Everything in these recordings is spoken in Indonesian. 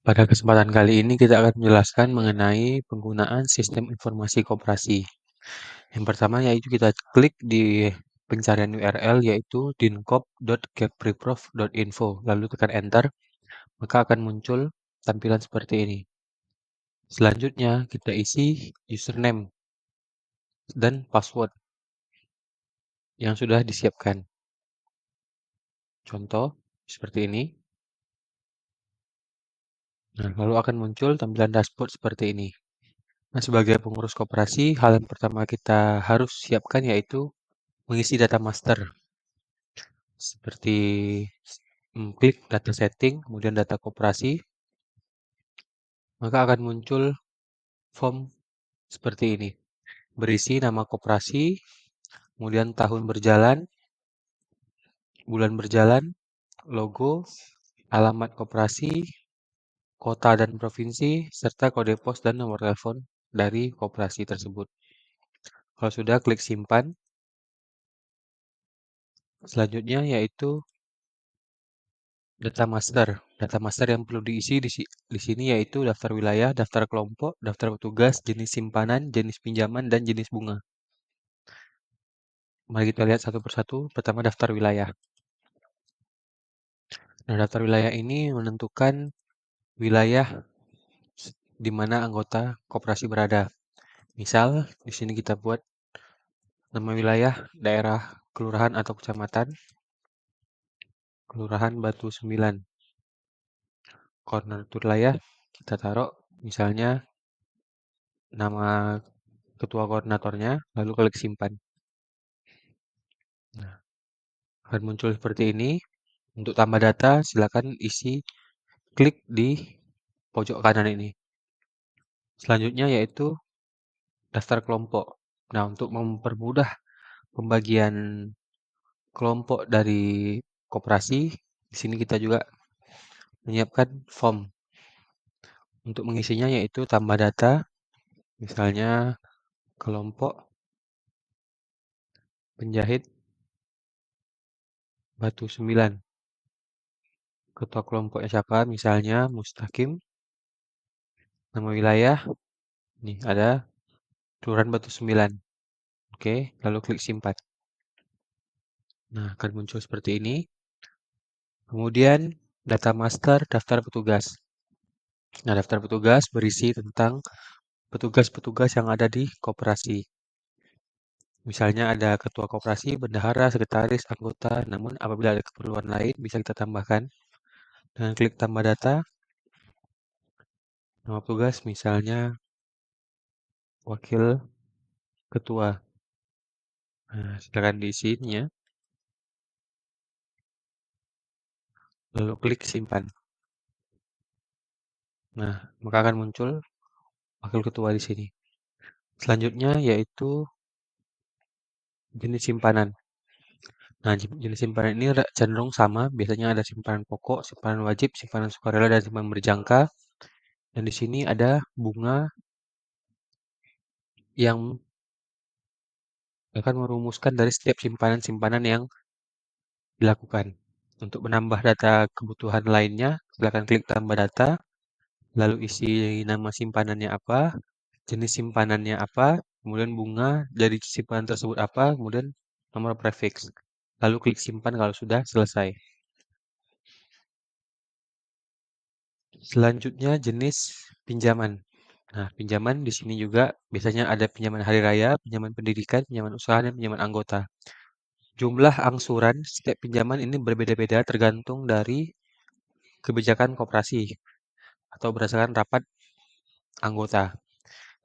Pada kesempatan kali ini kita akan menjelaskan mengenai penggunaan sistem informasi koperasi. Yang pertama yaitu kita klik di pencarian URL yaitu dinkop.keppripprov.info, lalu tekan enter, maka akan muncul tampilan seperti ini. Selanjutnya kita isi username dan password yang sudah disiapkan. Contoh seperti ini. Nah, lalu akan muncul tampilan dashboard seperti ini. Nah, sebagai pengurus koperasi, hal yang pertama kita harus siapkan yaitu mengisi data master. Seperti klik data setting, kemudian data koperasi, maka akan muncul form seperti ini. Berisi nama koperasi, kemudian tahun berjalan, bulan berjalan, logo, alamat koperasi, kota dan provinsi, serta kode pos dan nomor telepon dari koperasi tersebut. Kalau sudah, klik simpan. Selanjutnya yaitu data master. Data master yang perlu diisi di sini yaitu daftar wilayah, daftar kelompok, daftar petugas, jenis simpanan, jenis pinjaman, dan jenis bunga. Mari kita lihat satu persatu. Pertama, daftar wilayah. Nah, daftar wilayah ini menentukan wilayah di mana anggota koperasi berada. Misal, di sini kita buat nama wilayah, daerah, kelurahan atau kecamatan, Kelurahan Batu 9. Koordinator wilayah kita taruh misalnya nama ketua koordinatornya, lalu klik simpan. Nah, akan muncul seperti ini. Untuk tambah data, silakan isi klik di pojok kanan ini. Selanjutnya yaitu daftar kelompok. Nah, untuk mempermudah pembagian kelompok dari koperasi, di sini kita juga menyiapkan form. Untuk mengisinya yaitu tambah data, misalnya kelompok penjahit Batu 9. Ketua kelompoknya siapa? Misalnya Mustaqim. Nama wilayah, nih ada Kelurahan Batu 9. Oke, lalu klik simpan. Nah, akan muncul seperti ini. Kemudian data master daftar petugas. Nah, daftar petugas berisi tentang petugas-petugas yang ada di koperasi. Misalnya ada ketua koperasi, bendahara, sekretaris, anggota. Namun apabila ada keperluan lain bisa kita tambahkan dengan klik tambah data. Nama petugas misalnya wakil ketua. Nah, silakan diisinya. Lalu klik simpan. Nah, maka akan muncul wakil ketua di sini. Selanjutnya yaitu jenis simpanan. Nah, jenis simpanan ini cenderung sama. Biasanya ada simpanan pokok, simpanan wajib, simpanan sukarela, dan simpanan berjangka. Dan di sini ada bunga yang akan merumuskan dari setiap simpanan-simpanan yang dilakukan. Untuk menambah data kebutuhan lainnya, silakan klik tambah data, lalu isi nama simpanannya apa, jenis simpanannya apa, kemudian bunga dari simpanan tersebut apa, kemudian nomor prefix. Lalu klik simpan kalau sudah selesai. Selanjutnya jenis pinjaman. Nah, pinjaman di sini juga biasanya ada pinjaman hari raya, pinjaman pendidikan, pinjaman usaha, dan pinjaman anggota. Jumlah angsuran setiap pinjaman ini berbeda-beda tergantung dari kebijakan koperasi atau berdasarkan rapat anggota.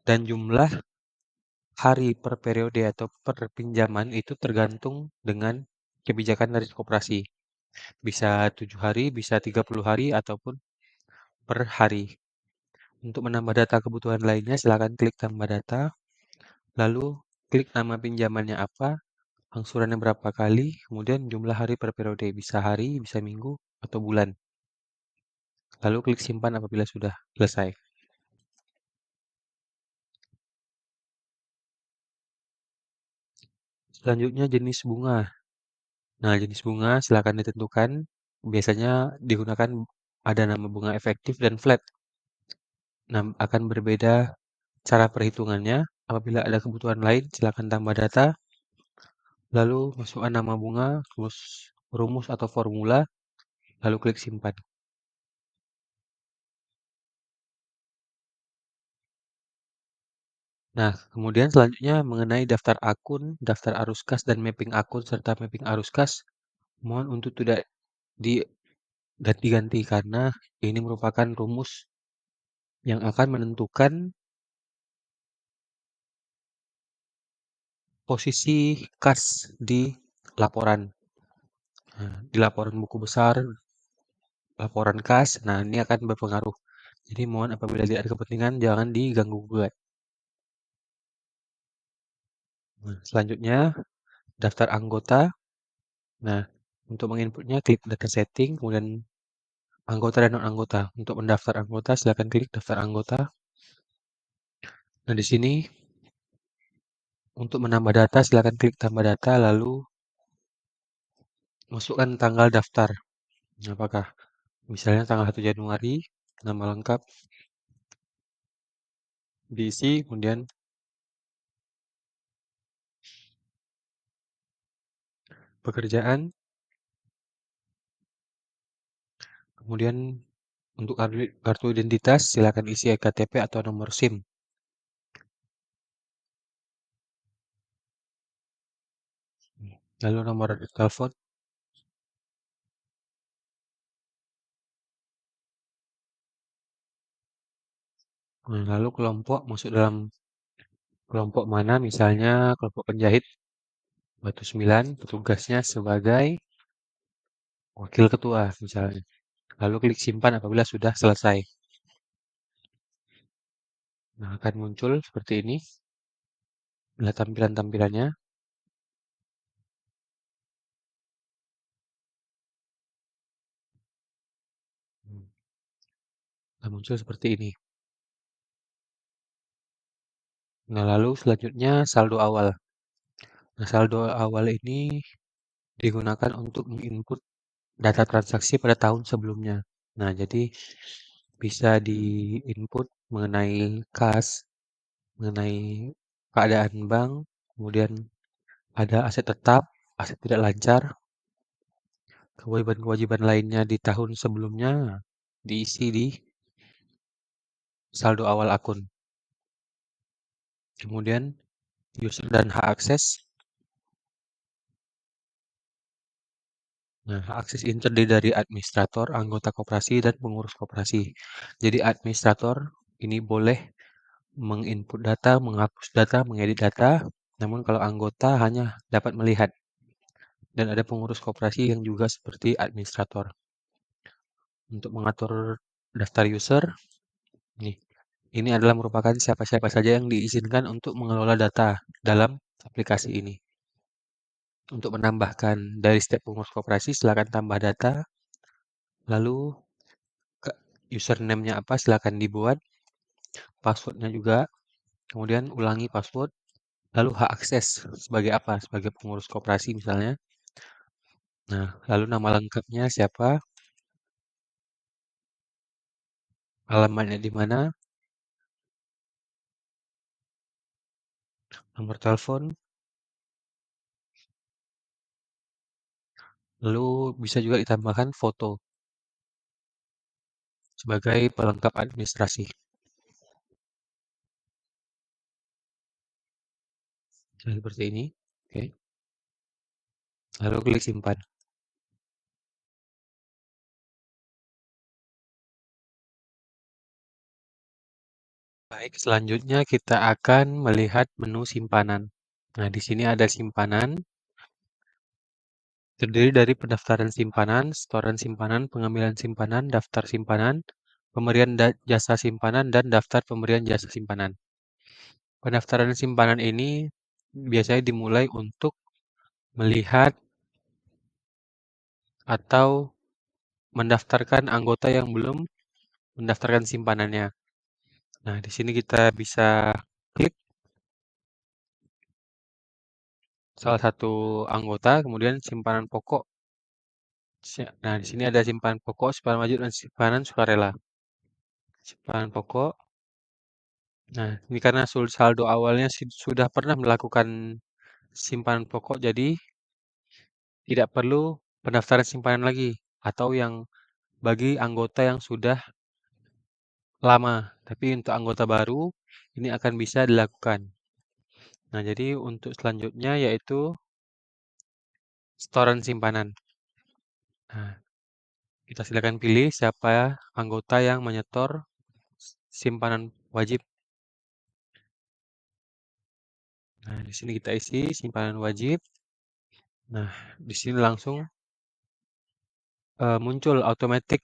Dan jumlah hari per periode atau per pinjaman itu tergantung dengan kebijakan dari koperasi. Bisa 7 hari, bisa 30 hari, ataupun per hari. Untuk menambah data kebutuhan lainnya, silakan klik tambah data, lalu klik nama pinjamannya apa, angsurannya berapa kali, kemudian jumlah hari per periode, bisa hari, bisa minggu, atau bulan. Lalu klik simpan apabila sudah selesai. Selanjutnya jenis bunga. Nah, jenis bunga silakan ditentukan. Biasanya digunakan ada nama bunga efektif dan flat. Nah, akan berbeda cara perhitungannya. Apabila ada kebutuhan lain, silakan tambah data, lalu masukkan nama bunga, terus rumus atau formula, lalu klik simpan. Nah, kemudian selanjutnya mengenai daftar akun, daftar arus kas, dan mapping akun serta mapping arus kas, mohon untuk tidak diganti-ganti karena ini merupakan rumus yang akan menentukan posisi kas di laporan. Nah, di laporan buku besar, laporan kas, nah ini akan berpengaruh. Jadi mohon apabila tidak ada kepentingan jangan diganggu gugat. Nah, selanjutnya daftar anggota. Nah, untuk menginputnya klik data setting, kemudian anggota dan non anggota. Untuk mendaftar anggota silakan klik daftar anggota. Nah, di sini untuk menambah data silakan klik tambah data lalu masukkan tanggal daftar. Apakah misalnya tanggal 1 Januari, nama lengkap diisi, kemudian pekerjaan, kemudian untuk kartu identitas silakan isi KTP atau nomor SIM. Lalu nomor telepon, lalu kelompok masuk dalam kelompok mana, misalnya kelompok penjahit Batu 9, tugasnya sebagai wakil ketua misalnya. Lalu klik simpan apabila sudah selesai. Nah, akan muncul seperti ini. Inilah tampilan-tampilannya. Akan muncul seperti ini. Nah, lalu selanjutnya saldo awal. Nah, saldo awal ini digunakan untuk menginput data transaksi pada tahun sebelumnya. Nah, jadi bisa diinput mengenai kas, mengenai keadaan bank, kemudian ada aset tetap, aset tidak lancar, kewajiban-kewajiban lainnya di tahun sebelumnya diisi di saldo awal akun. Kemudian user dan hak akses. Nah, hak akses ini terdiri dari administrator, anggota koperasi, dan pengurus koperasi. Jadi administrator ini boleh menginput data, menghapus data, mengedit data. Namun kalau anggota hanya dapat melihat. Dan ada pengurus koperasi yang juga seperti administrator. Untuk mengatur daftar user, nih, ini adalah merupakan siapa-siapa saja yang diizinkan untuk mengelola data dalam aplikasi ini. Untuk menambahkan dari setiap pengurus koperasi, silakan tambah data. Lalu username-nya apa, silakan dibuat. Password-nya juga. Kemudian ulangi password. Lalu hak akses sebagai apa? Sebagai pengurus koperasi misalnya. Nah, lalu nama lengkapnya siapa, alamatnya di mana, nomor telepon, lalu bisa juga ditambahkan foto sebagai pelengkap administrasi. Nah, seperti ini. Oke. Lalu klik simpan. Baik, selanjutnya kita akan melihat menu simpanan. Nah, di sini ada simpanan, terdiri dari pendaftaran simpanan, setoran simpanan, pengambilan simpanan, daftar simpanan, pemberian jasa simpanan, dan daftar pemberian jasa simpanan. Pendaftaran simpanan ini biasanya dimulai untuk melihat atau mendaftarkan anggota yang belum mendaftarkan simpanannya. Nah, di sini kita bisa klik salah satu anggota, kemudian simpanan pokok Nah, di sini ada simpanan pokok, simpanan wajib, dan simpanan sukarela. Simpanan pokok. Nah, ini karena saldo awalnya sudah pernah melakukan simpanan pokok, jadi tidak perlu pendaftaran simpanan lagi, atau yang bagi anggota yang sudah lama. Tapi untuk anggota baru, ini akan bisa dilakukan. Nah, jadi untuk selanjutnya yaitu setoran simpanan. Nah, kita silakan pilih siapa anggota yang menyetor simpanan wajib. Nah, di sini kita isi simpanan wajib. Nah, di sini langsung muncul otomatis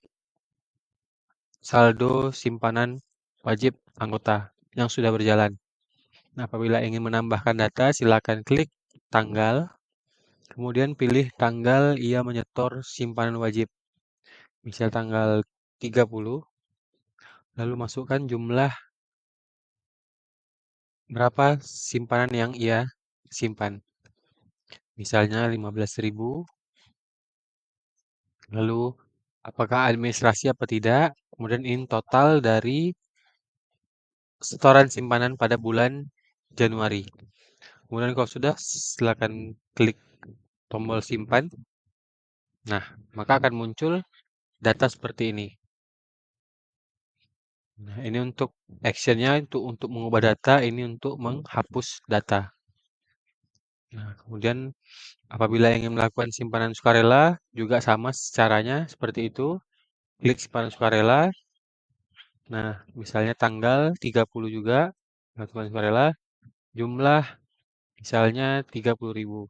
saldo simpanan wajib anggota yang sudah berjalan. Nah, apabila ingin menambahkan data, silakan klik tanggal, kemudian pilih tanggal ia menyetor simpanan wajib. Misal tanggal 30, lalu masukkan jumlah berapa simpanan yang ia simpan. Misalnya 15.000, lalu apakah administrasi apa tidak, kemudian ini total dari setoran simpanan pada bulan Januari. Kemudian kalau sudah, silakan klik tombol simpan. Nah, maka akan muncul data seperti ini. Nah, ini untuk actionnya untuk mengubah data, ini untuk menghapus data. Nah, kemudian apabila ingin melakukan simpanan sukarela, juga sama caranya seperti itu. Klik simpanan sukarela. Nah, misalnya tanggal 30 juga, melakukan sukarela, jumlah misalnya 30.000.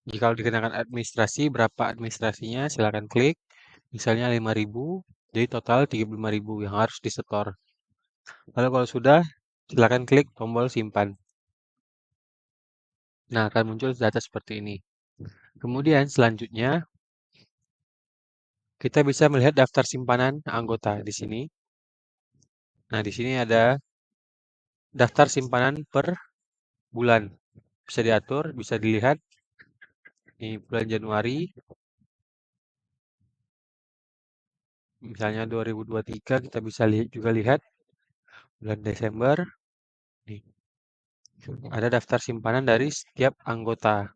Jika dikenakan administrasi, berapa administrasinya, silakan klik. Misalnya 5.000, jadi total 35.000 yang harus disetor. Lalu kalau sudah, silakan klik tombol simpan. Nah, akan muncul data seperti ini. Kemudian selanjutnya, kita bisa melihat daftar simpanan anggota di sini. Nah, di sini ada daftar simpanan per bulan. Bisa diatur, bisa dilihat. Di bulan Januari, misalnya 2023, kita bisa juga lihat bulan Desember. Nih, ada daftar simpanan dari setiap anggota.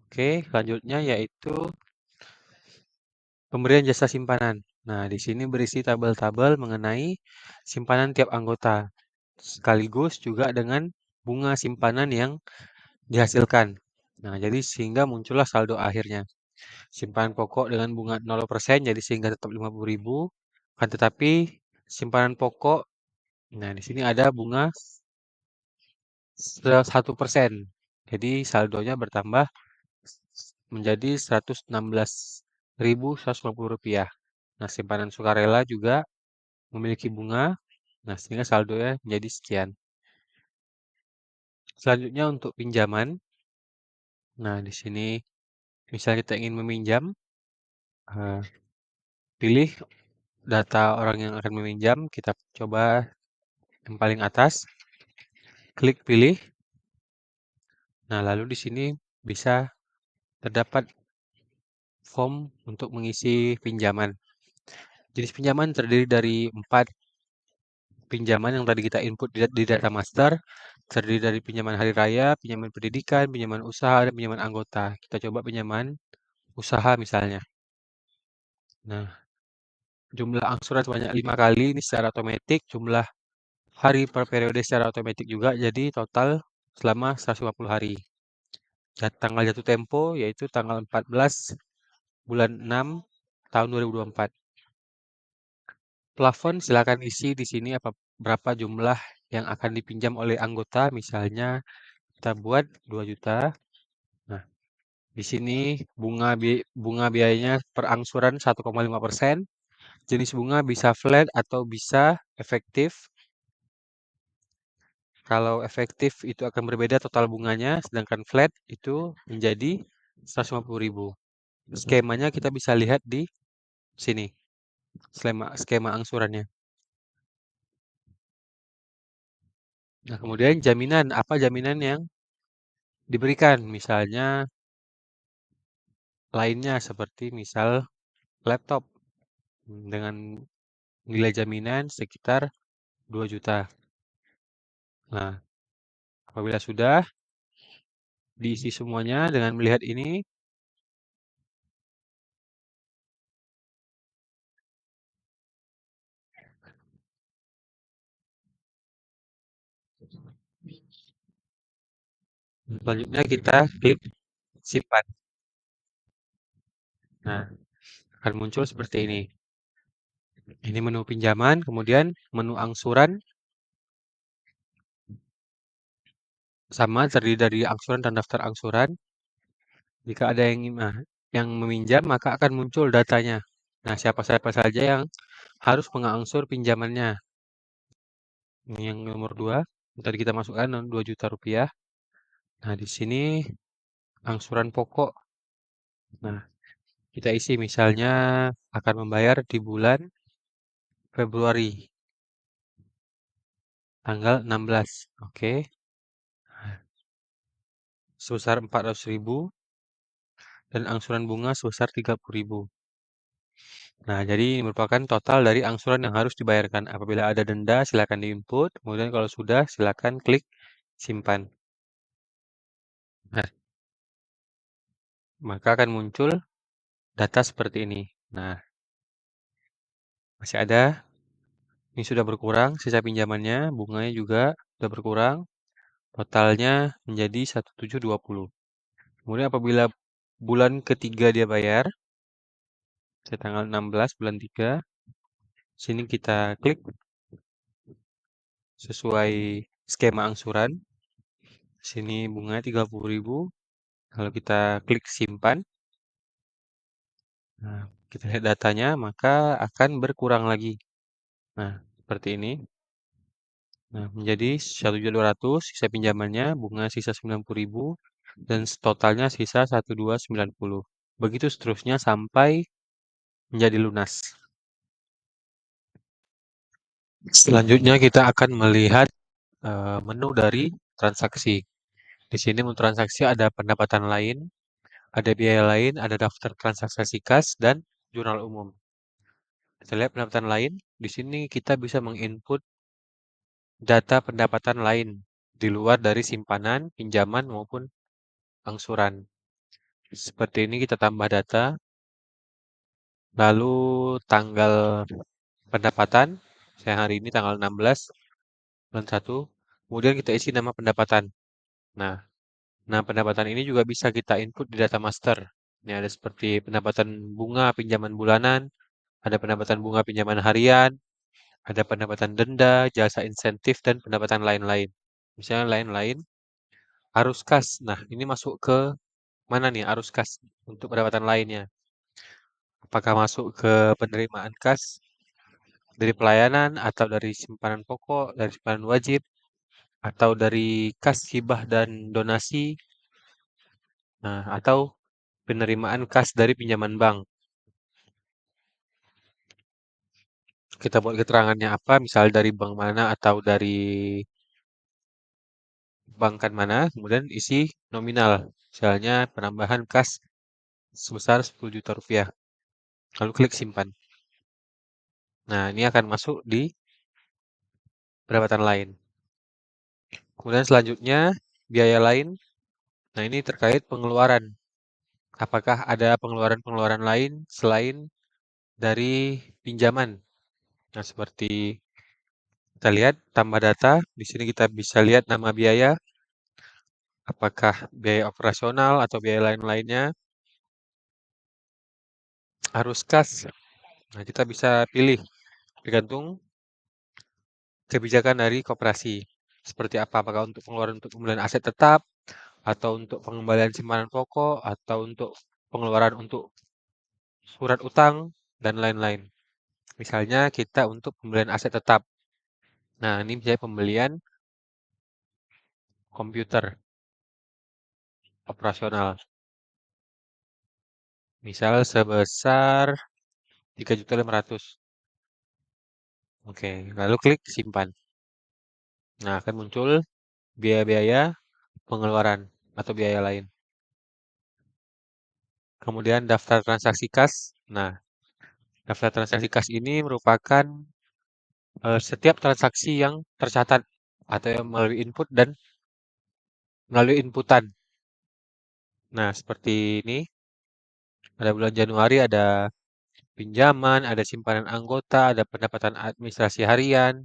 Oke, selanjutnya yaitu pemberian jasa simpanan. Nah, di sini berisi tabel-tabel mengenai simpanan tiap anggota, sekaligus juga dengan bunga simpanan yang dihasilkan. Nah, jadi sehingga muncullah saldo akhirnya. Simpanan pokok dengan bunga 0%, jadi sehingga tetap 50.000. Kan tetapi simpanan pokok, nah di sini ada bunga 1%. Jadi saldonya bertambah menjadi Rp116.150. Nah, simpanan sukarela juga memiliki bunga. Nah, sehingga saldonya menjadi sekian. Selanjutnya untuk pinjaman. Nah, di sini misalnya kita ingin meminjam, eh, pilih data orang yang akan meminjam. Kita coba yang paling atas. Klik pilih. Nah, lalu di sini bisa terdapat form untuk mengisi pinjaman. Jenis pinjaman terdiri dari 4 pinjaman yang tadi kita input di data master, terdiri dari pinjaman hari raya, pinjaman pendidikan, pinjaman usaha, dan pinjaman anggota. Kita coba pinjaman usaha misalnya. Nah, jumlah angsuran sebanyak 5 kali ini secara otomatis, jumlah hari per periode secara otomatis juga, jadi total selama 150 hari. Dan tanggal jatuh tempo yaitu tanggal 14 bulan 6 tahun 2024. Plafon silakan isi di sini berapa jumlah yang akan dipinjam oleh anggota, misalnya kita buat 2 juta. Nah, di sini bunga biayanya per angsuran 1,5%. Jenis bunga bisa flat atau bisa efektif. Kalau efektif itu akan berbeda total bunganya, sedangkan flat itu menjadi 150.000. Skemanya kita bisa lihat di sini, skema angsurannya. Nah, kemudian jaminan, apa jaminan yang diberikan, misalnya lainnya seperti misal laptop dengan nilai jaminan sekitar 2 juta. Nah, apabila sudah diisi semuanya dengan melihat ini, selanjutnya kita klik simpan. Nah, akan muncul seperti ini. Ini menu pinjaman, kemudian menu angsuran, sama terdiri dari angsuran dan daftar angsuran. Jika ada yang meminjam, maka akan muncul datanya. Nah, siapa-siapa saja yang harus mengangsur pinjamannya. Ini yang nomor 2, tadi kita masukkan 2 juta rupiah. Nah, di sini angsuran pokok. Nah, kita isi misalnya akan membayar di bulan Februari, tanggal 16. Oke, sebesar 400.000 dan angsuran bunga sebesar 30.000. Nah, jadi ini merupakan total dari angsuran yang harus dibayarkan. Apabila ada denda, silakan diinput. Kemudian kalau sudah, silakan klik simpan. Nah, maka akan muncul data seperti ini. Nah, masih ada. Ini sudah berkurang, sisa pinjamannya, bunganya juga sudah berkurang. Totalnya menjadi 1.720. Kemudian apabila bulan ketiga dia bayar, tanggal 16 bulan 3, sini kita klik sesuai skema angsuran. Sini bunganya 30.000. Kalau kita klik simpan, nah, kita lihat datanya, maka akan berkurang lagi. Nah, seperti ini. Nah, menjadi 1.200.000, sisa pinjamannya, bunga sisa 90.000, dan totalnya sisa 1.290. Begitu seterusnya sampai menjadi lunas. Selanjutnya kita akan melihat menu dari transaksi. Di sini menu transaksi ada pendapatan lain, ada biaya lain, ada daftar transaksi kas, dan jurnal umum. Kita lihat pendapatan lain. Di sini kita bisa menginput data pendapatan lain di luar dari simpanan, pinjaman, maupun angsuran. Seperti ini kita tambah data, lalu tanggal pendapatan, saya hari ini tanggal 16 bulan 1, kemudian kita isi nama pendapatan. Nah, pendapatan ini juga bisa kita input di data master. Ini ada seperti pendapatan bunga pinjaman bulanan, ada pendapatan bunga pinjaman harian, ada pendapatan denda, jasa insentif, dan pendapatan lain-lain. Misalnya lain-lain, arus kas. Nah, ini masuk ke mana nih arus kas untuk pendapatan lainnya? Apakah masuk ke penerimaan kas dari pelayanan atau dari simpanan pokok, dari simpanan wajib, atau dari kas hibah dan donasi, nah, atau penerimaan kas dari pinjaman bank. Kita buat keterangannya apa, misal dari bank mana atau dari bankan mana, kemudian isi nominal. Misalnya penambahan kas sebesar 10 juta rupiah. Lalu klik simpan. Nah, ini akan masuk di pendapatan lain. Kemudian selanjutnya, biaya lain. Nah, ini terkait pengeluaran. Apakah ada pengeluaran-pengeluaran lain selain dari pinjaman? Nah, seperti kita lihat tambah data, di sini kita bisa lihat nama biaya, apakah biaya operasional atau biaya lain-lainnya, arus kas. Nah, kita bisa pilih tergantung kebijakan dari koperasi. Seperti apa, apakah untuk pengeluaran untuk pembelian aset tetap, atau untuk pengembalian simpanan pokok, atau untuk pengeluaran untuk surat utang, dan lain-lain. Misalnya kita untuk pembelian aset tetap. Nah, ini misalnya pembelian komputer operasional. Misal sebesar 3.500.000. Oke, lalu klik simpan. Nah, akan muncul biaya-biaya pengeluaran. atau biaya lain. Kemudian daftar transaksi kas. Nah, daftar transaksi kas ini merupakan setiap transaksi yang tercatat atau yang melalui input dan melalui inputan. Nah, seperti ini, pada bulan Januari ada pinjaman, ada simpanan anggota, ada pendapatan administrasi harian,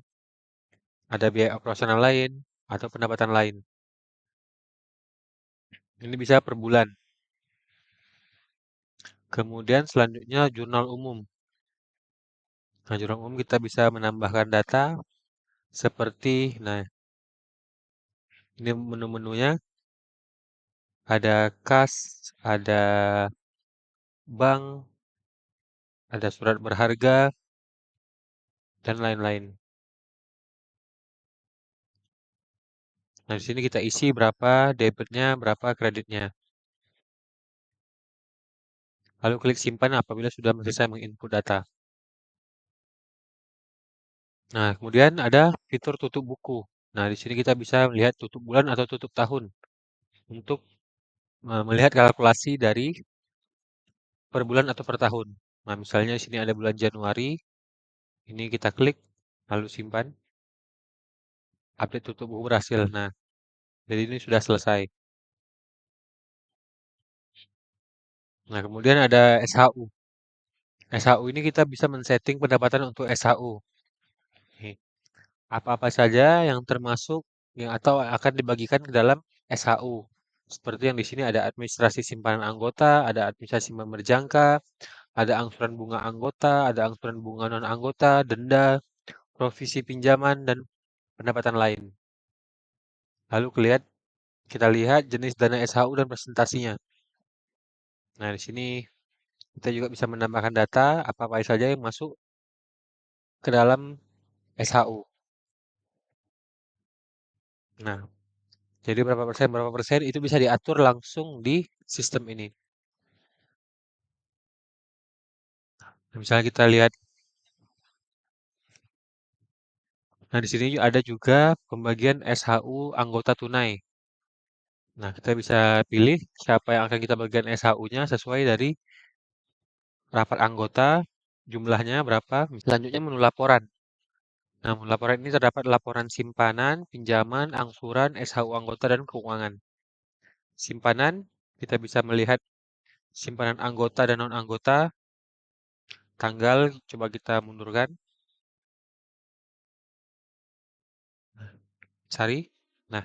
ada biaya operasional lain, atau pendapatan lain. Ini bisa per bulan. Kemudian selanjutnya jurnal umum. Nah, jurnal umum kita bisa menambahkan data seperti, nah, ini menu-menunya, ada kas, ada bank, ada surat berharga, dan lain-lain. Nah, di sini kita isi berapa debitnya, berapa kreditnya. Lalu klik simpan apabila sudah selesai menginput data. Nah, kemudian ada fitur tutup buku. Nah, di sini kita bisa melihat tutup bulan atau tutup tahun untuk melihat kalkulasi dari per bulan atau per tahun. Nah, misalnya di sini ada bulan Januari, ini kita klik, lalu simpan, update tutup buku berhasil. Nah, jadi ini sudah selesai. Nah, kemudian ada SHU. SHU ini kita bisa men-setting pendapatan untuk SHU. Nih, apa-apa saja yang termasuk yang atau akan dibagikan ke dalam SHU. Seperti yang di sini ada administrasi simpanan anggota, ada administrasi simpanan berjangka, ada angsuran bunga anggota, ada angsuran bunga non anggota, denda, provisi pinjaman dan pendapatan lain. Lalu kita lihat jenis dana SHU dan presentasinya. Nah, di sini kita juga bisa menambahkan data apa-apa saja yang masuk ke dalam SHU. Nah, jadi berapa persen itu bisa diatur langsung di sistem ini. Nah, misalnya kita lihat, nah di sini ada juga pembagian SHU anggota tunai. Nah, kita bisa pilih siapa yang akan kita bagikan SHU-nya sesuai dari rapat anggota, jumlahnya berapa. Selanjutnya menu laporan. Nah, menu laporan ini terdapat laporan simpanan, pinjaman, angsuran, SHU anggota, dan keuangan. Simpanan, kita bisa melihat simpanan anggota dan non-anggota, tanggal, coba kita mundurkan, cari. Nah,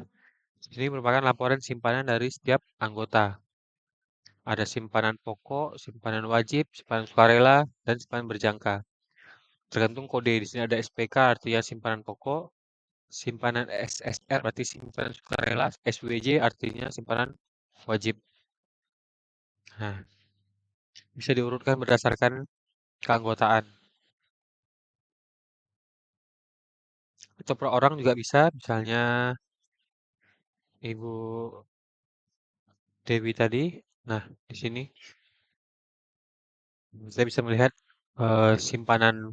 ini merupakan laporan simpanan dari setiap anggota. Ada simpanan pokok, simpanan wajib, simpanan sukarela, dan simpanan berjangka. Tergantung kode. Di sini ada SPK artinya simpanan pokok, simpanan SSR berarti simpanan sukarela, SWJ artinya simpanan wajib. Nah, bisa diurutkan berdasarkan keanggotaan. Atau per orang juga bisa, misalnya Ibu Dewi tadi. Nah, di sini saya bisa melihat simpanan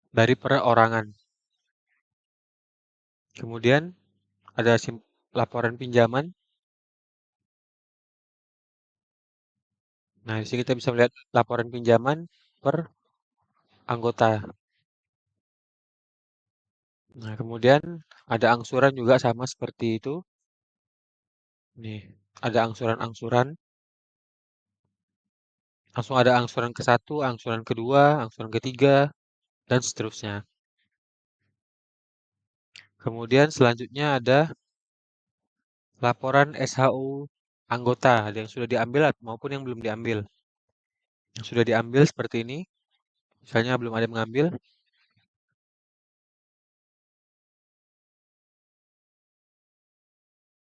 dari perorangan. Kemudian ada laporan pinjaman. Nah, di sini kita bisa melihat laporan pinjaman per anggota. Nah, kemudian ada angsuran juga sama seperti itu. Nih, ada angsuran-angsuran. Langsung ada angsuran ke satu, angsuran kedua, angsuran ketiga, dan seterusnya. Kemudian selanjutnya ada laporan SHU anggota, ada yang sudah diambil maupun yang belum diambil. Yang sudah diambil seperti ini, misalnya belum ada yang mengambil.